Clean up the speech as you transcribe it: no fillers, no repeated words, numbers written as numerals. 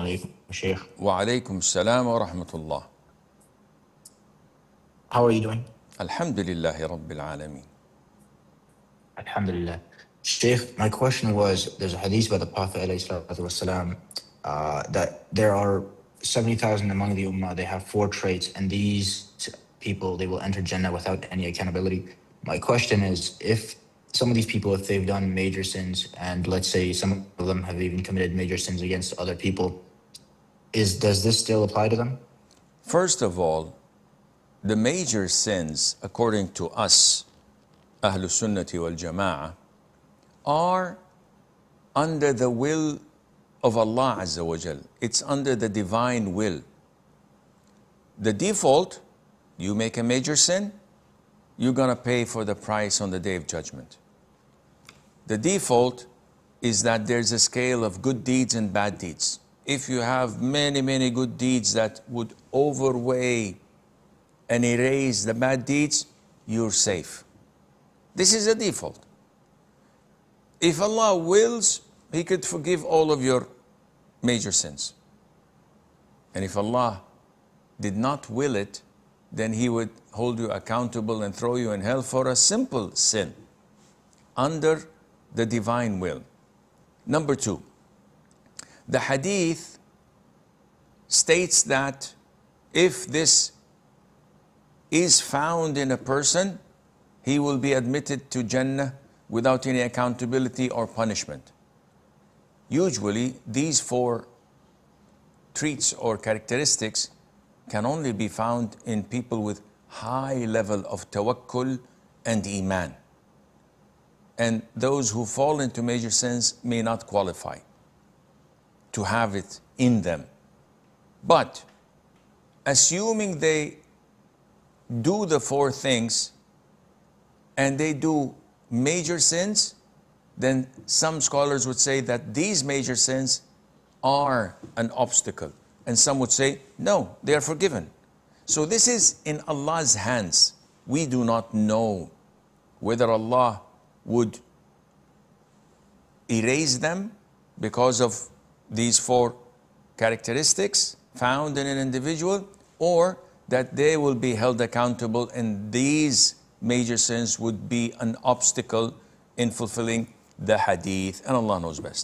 alaikum, Shaykh. Wa alaykum salam wa rahmatullah. How are you doing? Alhamdulillahi Rabbil Alameen. Alhamdulillah. Shaykh, my question was, there's a hadith by the Prophet ﷺ, that there are 70,000 among the Ummah, they have 4 traits, and these people, they will enter Jannah without any accountability. My question is, if some of these people, if they've done major sins, and let's say some of them have even committed major sins against other people, does this still apply to them? First of all, the major sins, according to us, Ahlus Sunnati wal Jama'ah, are under the will of Allah Azza wa Jal. It's under the divine will. The default, you make a major sin, you're gonna pay for the price on the Day of Judgment. The default is that there's a scale of good deeds and bad deeds. If you have many, many good deeds that would overweigh and erase the bad deeds, you're safe. This is a default. If Allah wills, He could forgive all of your major sins. And if Allah did not will it, then He would hold you accountable and throw you in hell for a simple sin under the divine will. Number 2, the hadith states that if this is found in a person, he will be admitted to Jannah without any accountability or punishment. Usually, these 4 traits or characteristics can only be found in people with high level of tawakkul and iman. And those who fall into major sins may not qualify to have it in them. But assuming they do the 4 things and they do major sins, then some scholars would say that these major sins are an obstacle. And some would say, no, they are forgiven. So this is in Allah's hands. We do not know whether Allah would erase them because of these 4 characteristics found in an individual, or that they will be held accountable and these major sins would be an obstacle in fulfilling the hadith. And Allah knows best.